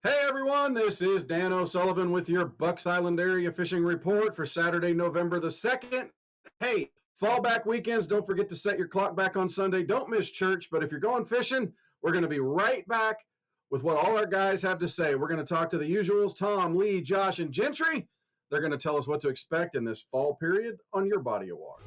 Hey everyone, this is Dan O'Sullivan with your Bucks Island area fishing report for Saturday, November the 2nd. Hey, fallback weekends, don't forget to set your clock back on Sunday. Don't miss church, but if you're going fishing, we're going to be right back with what all our guys have to say. We're going to talk to the usuals, Tom, Lee, Josh, and Gentry. They're going to tell us what to expect in this fall period on your body of water.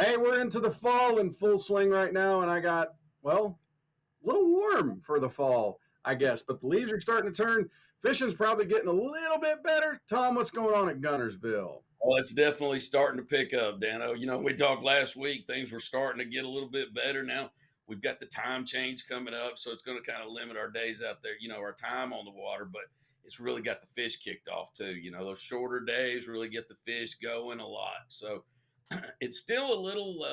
Hey, we're into the fall in full swing right now, and I got, well, a little warm for the fall, I guess, but the leaves are starting to turn. Fishing's probably getting a little bit better. Tom, what's going on at Guntersville? Well, it's definitely starting to pick up, Dano. We talked last week, things were starting to get a little bit better. Now we've got the time change coming up, so it's going to kind of limit our days out there, our time on the water, but it's really got the fish kicked off too. Those shorter days really get the fish going a lot. So it's still a little,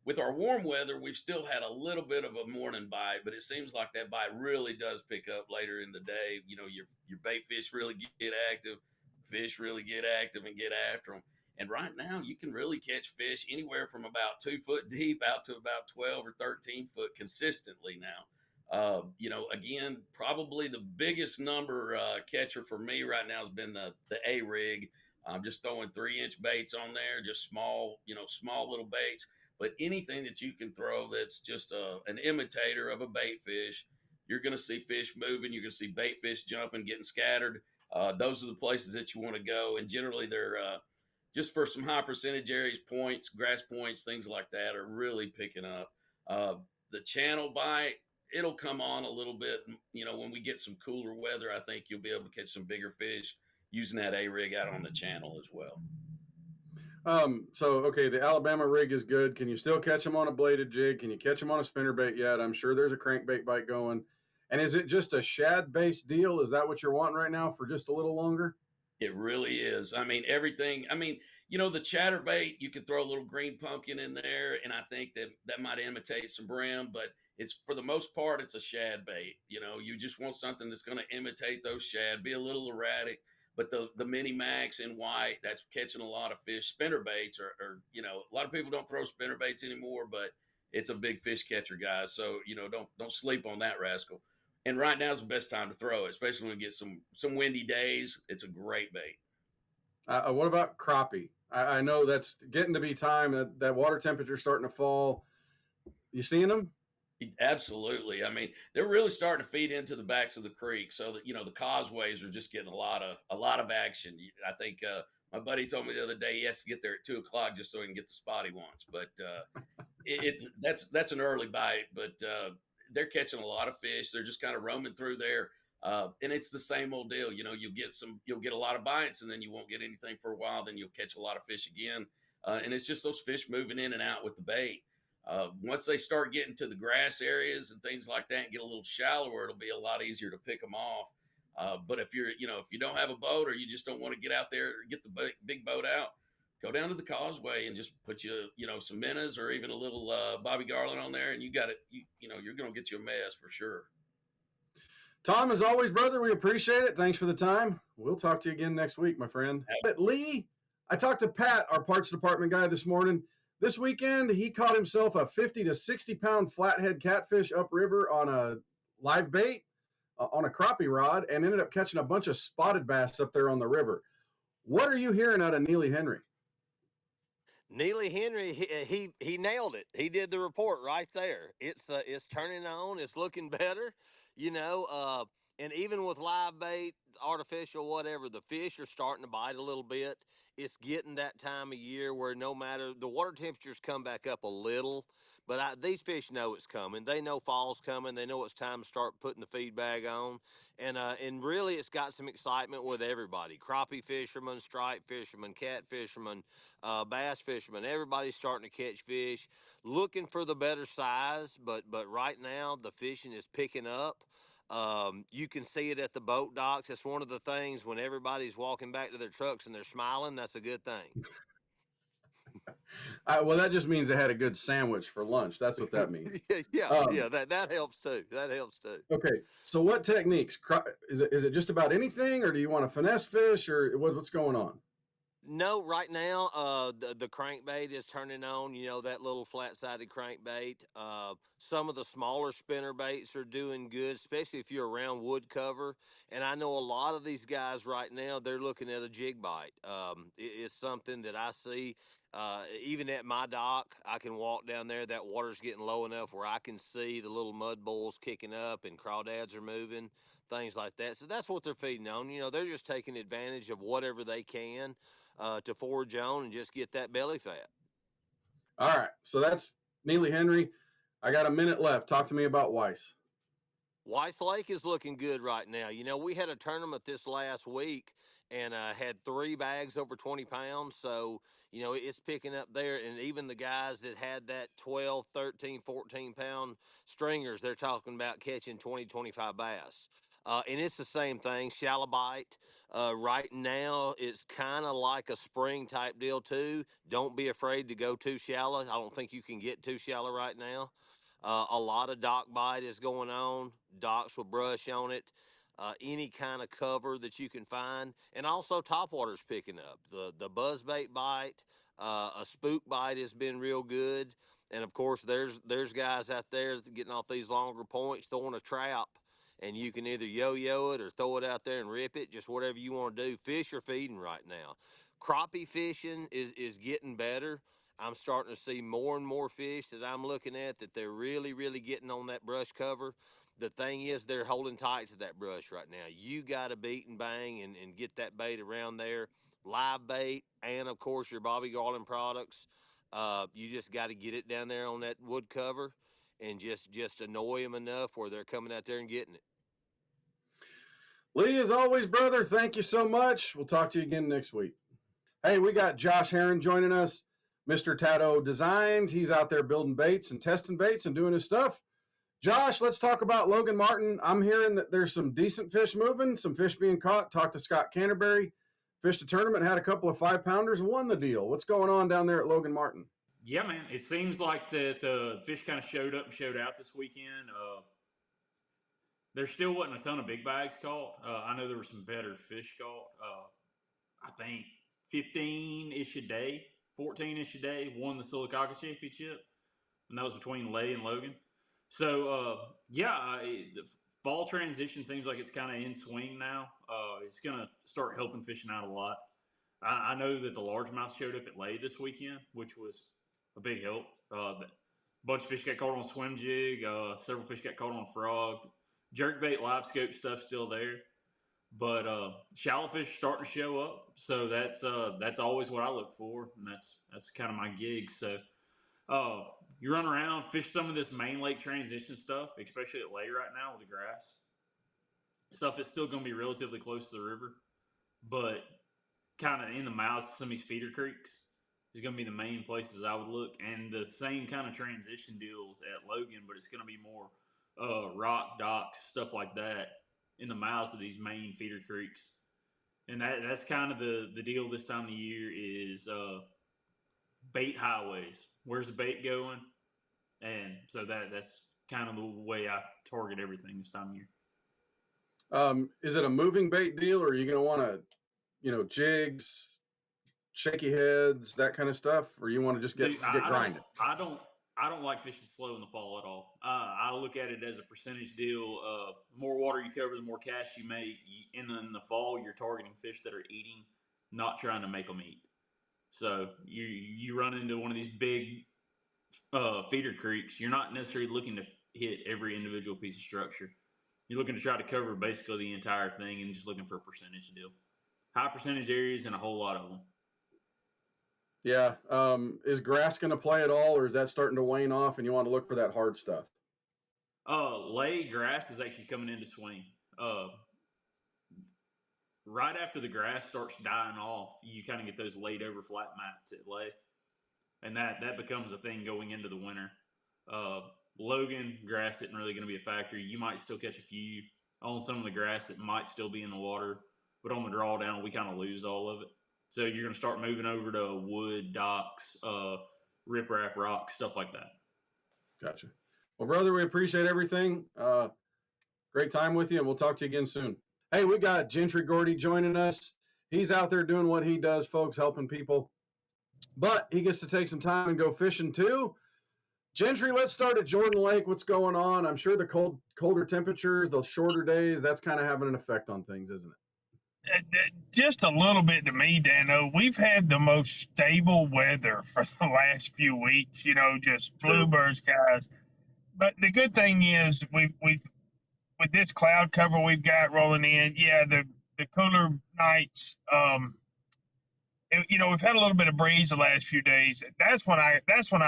with our warm weather, we've still had a little bit of a morning bite, but it seems like that bite really does pick up later in the day. Your bait fish really get active, fish really get active and get after them. And right now, you can really catch fish anywhere from about 2 foot deep out to about 12 or 13 foot consistently now. Again, probably the biggest number catcher for me right now has been the A rig. I'm just throwing 3-inch baits on there, just small little baits. But anything that you can throw that's just an imitator of a bait fish, you're going to see fish moving. You're going to see bait fish jumping, getting scattered. Those are the places that you want to go. And generally, they're just for some high percentage areas, points, grass points, things like that are really picking up. The channel bite, it'll come on a little bit. When we get some cooler weather, I think you'll be able to catch some bigger fish using that A rig out on the channel as well. Okay, the Alabama rig is good. Can you still catch them on a bladed jig? Can you catch them on a spinnerbait yet? I'm sure there's a crankbait bite going. And is it just a shad based deal? Is that what you're wanting right now for just a little longer? It really is. I mean, everything. I mean, the chatterbait, you could throw a little green pumpkin in there, and I think that might imitate some brim, but it's for the most part, it's a shad bait. You just want something that's going to imitate those shad, be a little erratic. But the mini max in white, that's catching a lot of fish. Spinner baits are a lot of people don't throw spinner baits anymore, but it's a big fish catcher, guys. So don't sleep on that rascal. And right now is the best time to throw it, especially when we get some windy days. It's a great bait. What about crappie? I know that's getting to be time that water temperature starting to fall. You seeing them? Absolutely. I mean, they're really starting to feed into the backs of the creek, so that the causeways are just getting a lot of action. I think my buddy told me the other day he has to get there at 2 o'clock just so he can get the spot he wants. But that's an early bite, but they're catching a lot of fish. They're just kind of roaming through there, and it's the same old deal. You'll get a lot of bites, and then you won't get anything for a while. Then you'll catch a lot of fish again, and it's just those fish moving in and out with the bait. Once they start getting to the grass areas and things like that and get a little shallower, it'll be a lot easier to pick them off. But if you don't have a boat or you just don't want to get out there, get the big boat out, go down to the causeway and just put some minnows or even a little Bobby Garland on there, and you got it. You're going to get you a mess for sure. Tom, as always, brother, we appreciate it. Thanks for the time. We'll talk to you again next week, my friend. But Lee, I talked to Pat, our parts department guy, this morning. This weekend, he caught himself a 50 to 60 pound flathead catfish upriver on a live bait on a crappie rod and ended up catching a bunch of spotted bass up there on the river. What are you hearing out of Neely Henry? Neely Henry, he nailed it. He did the report right there. It's turning on. It's looking better, and even with live bait, artificial, whatever, the fish are starting to bite a little bit. It's getting that time of year where no matter the water temperatures come back up a little, but these fish know it's coming. They know fall's coming. They know it's time to start putting the feed bag on, and really it's got some excitement with everybody: crappie fishermen, stripe fishermen, cat fishermen, bass fishermen. Everybody's starting to catch fish, looking for the better size. But right now the fishing is picking up. You can see it at the boat docks. It's one of the things when everybody's walking back to their trucks and they're smiling, that's a good thing. Well, that just means they had a good sandwich for lunch. That's what that means. yeah. That helps too. That helps too. Okay, so what techniques? Is it just about anything, or do you want to finesse fish, or what's going on? No, right now, the crankbait is turning on. You know, that little flat-sided crankbait. Some of the smaller spinner baits are doing good, especially if you're around wood cover. And I know a lot of these guys right now, they're looking at a jig bite. It's something that I see. Even at my dock, I can walk down there. That water's getting low enough where I can see the little mud bulls kicking up and crawdads are moving, things like that. So that's what they're feeding on. You know, they're just taking advantage of whatever they can to forage on and just get that belly fat. All right. So that's Neely Henry. I got a minute left. Talk to me about Weiss. Weiss Lake is looking good right now. You know, we had a tournament this last week and had 3 bags over 20 pounds. So, you know, it's picking up there. And even the guys that had that 12, 13, 14-pound stringers, they're talking about catching 20, 25 bass. And it's the same thing, shallow bite. Right now, it's kind of like a spring type deal, too. Don't be afraid to go too shallow. I don't think you can get too shallow right now. A lot of dock bite is going on, docks with brush on it, any kind of cover that you can find, and also topwater's picking up. The buzzbait bite, a spook bite has been real good, and of course there's guys out there getting off these longer points throwing a trap, and you can either yo-yo it or throw it out there and rip it, just whatever you want to do. Fish are feeding right now. Crappie fishing is getting better. I'm starting to see more and more fish that I'm looking at that they're really, really getting on that brush cover. The thing is, they're holding tight to that brush right now. You got to beat and bang and get that bait around there. Live bait, and of course, your Bobby Garland products. You just got to get it down there on that wood cover and just annoy them enough where they're coming out there and getting it. Lee, as always, brother, thank you so much. We'll talk to you again next week. Hey, we got Josh Heron joining us, Mr. Tato Designs. He's out there building baits and testing baits and doing his stuff. Josh, let's talk about Logan Martin. I'm hearing that there's some decent fish moving, some fish being caught. Talked to Scott Canterbury, fished a tournament, had a couple of 5-pounders, and won the deal. What's going on down there at Logan Martin? Yeah, man. It seems like that the fish kind of showed up and showed out this weekend. There still wasn't a ton of big bags caught. I know there were some better fish caught. I think 15-ish a day, 14-ish a day won the Silicaca Championship, and that was between Lay and Logan. So, the fall transition seems like it's kind of in swing now. It's going to start helping fishing out a lot. I know that the largemouth showed up at Lay this weekend, which was a big help. A bunch of fish got caught on a swim jig. Several fish got caught on a frog. Jerkbait, live scope stuff still there. But shallow fish starting to show up, so that's always what I look for, and that's kind of my gig. So you run around, fish some of this main lake transition stuff, especially at Lay right now with the grass stuff. It's still going to be relatively close to the river, but kind of in the mouths of some of these feeder creeks is going to be the main places I would look, and the same kind of transition deals at Logan, but it's going to be more rock docks, stuff like that, in the mouths of these main feeder creeks. And that's kind of the deal this time of the year is bait highways. Where's the bait going? And so that's kind of the way I target everything this time of year. Is it a moving bait deal, or are you going to want to, jigs, shaky heads, that kind of stuff, or you want to just get grinding? I don't like fishing slow in the fall at all. I look at it as a percentage deal. The more water you cover, the more cast you make. In the fall, you're targeting fish that are eating, not trying to make them eat. So you run into one of these big feeder creeks. You're not necessarily looking to hit every individual piece of structure. You're looking to try to cover basically the entire thing and just looking for a percentage deal. High percentage areas and a whole lot of them. Yeah. Is grass going to play at all, or is that starting to wane off and you want to look for that hard stuff? Lay grass is actually coming into swing. Right after the grass starts dying off, you kind of get those laid over flat mats at Lay. And that becomes a thing going into the winter. Logan, grass isn't really going to be a factor. You might still catch a few on some of the grass that might still be in the water, but on the drawdown, we kind of lose all of it. So you're going to start moving over to wood, docks, riprap rocks, stuff like that. Gotcha. Well, brother, we appreciate everything. Great time with you, and we'll talk to you again soon. Hey, we got Gentry Gordy joining us. He's out there doing what he does, folks, helping people. But he gets to take some time and go fishing too. Gentry, let's start at Jordan Lake. What's going on? I'm sure the colder temperatures, the shorter days, that's kind of having an effect on things, isn't it? Just a little bit to me, Dano. We've had the most stable weather for the last few weeks, just bluebirds, guys. But the good thing is we've with this cloud cover we've got rolling in, the cooler nights, we've had a little bit of breeze the last few days. That's when I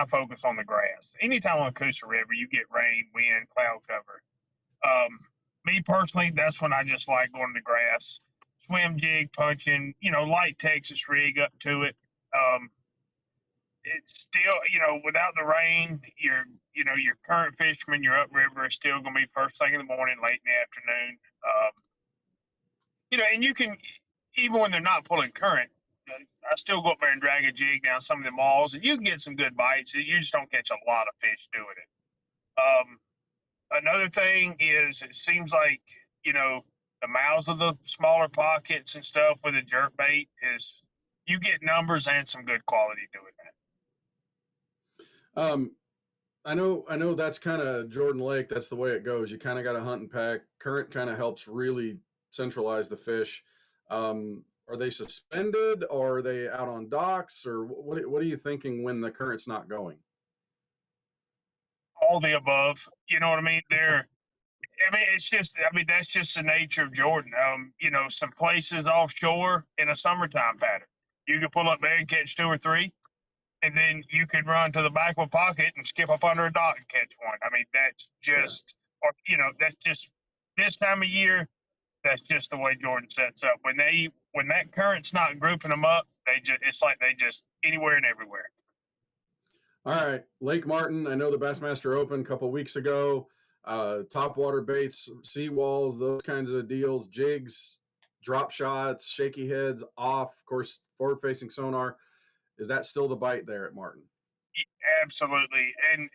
focus on the grass. Anytime on Coosa River, you get rain, wind, cloud cover. Me personally, that's when I just like going to the grass, swim, jig, punching, light Texas rig up to it. It's still, without the rain, your current fishermen, your upriver is still going to be first thing in the morning, late in the afternoon. And you can, even when they're not pulling current, I still go up there and drag a jig down some of the malls, and you can get some good bites. You just don't catch a lot of fish doing it. Another thing is, it seems like, the mouths of the smaller pockets and stuff with the jerk bait is, you get numbers and some good quality doing that. I know that's kind of Jordan Lake. That's the way it goes. You kind of got to hunt and pack. Current kind of helps really centralize the fish. Are they suspended, or are they out on docks, or what are you thinking when the current's not going? All the above. You know what I mean? That's just the nature of Jordan. Some places offshore in a summertime pattern, you can pull up there and catch 2 or 3, and then you could run to the back of a pocket and skip up under a dock and catch one. I mean, that's just, that's just this time of year. That's just the way Jordan sets up. When that current's not grouping them up, it's like they just anywhere and everywhere. All right, Lake Martin. I know the Bassmaster Open a couple of weeks ago. Topwater baits, seawalls, those kinds of deals, jigs, drop shots, shaky heads, off. Of course, forward-facing sonar. Is that still the bite there at Martin? Absolutely, and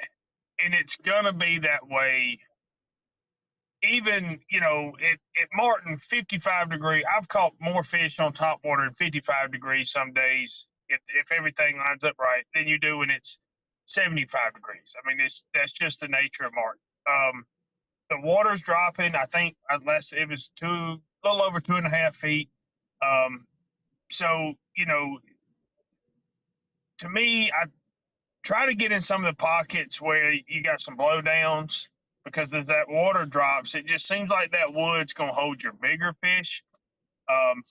it's gonna be that way. Even, at Martin, 55 degree, I've caught more fish on top water at 55 degrees some days, if everything lines up right, than you do when it's 75 degrees. I mean, that's just the nature of Martin. The water's dropping, I think, unless it was a little over 2.5 feet. So, to me, I try to get in some of the pockets where you got some blowdowns, because as that water drops, it just seems like that wood's going to hold your bigger fish.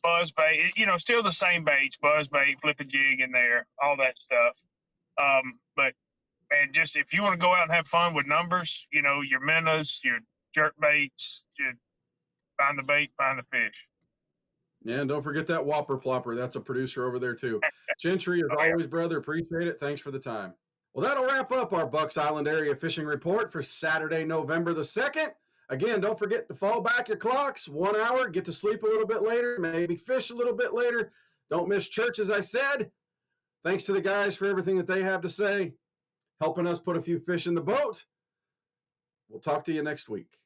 Buzz bait, still the same baits, buzz bait, flip a jig in there, all that stuff. But man, just if you want to go out and have fun with numbers, your minnows, your jerk baits, find the bait, find the fish. Yeah, and don't forget that Whopper Plopper. That's a producer over there too. Gentry, as always, brother, appreciate it. Thanks for the time. Well, that'll wrap up our Bucks Island area fishing report for Saturday, November the 2nd. Again, don't forget to fall back your clocks 1 hour, get to sleep a little bit later, maybe fish a little bit later. Don't miss church, as I said. Thanks to the guys for everything that they have to say, helping us put a few fish in the boat. We'll talk to you next week.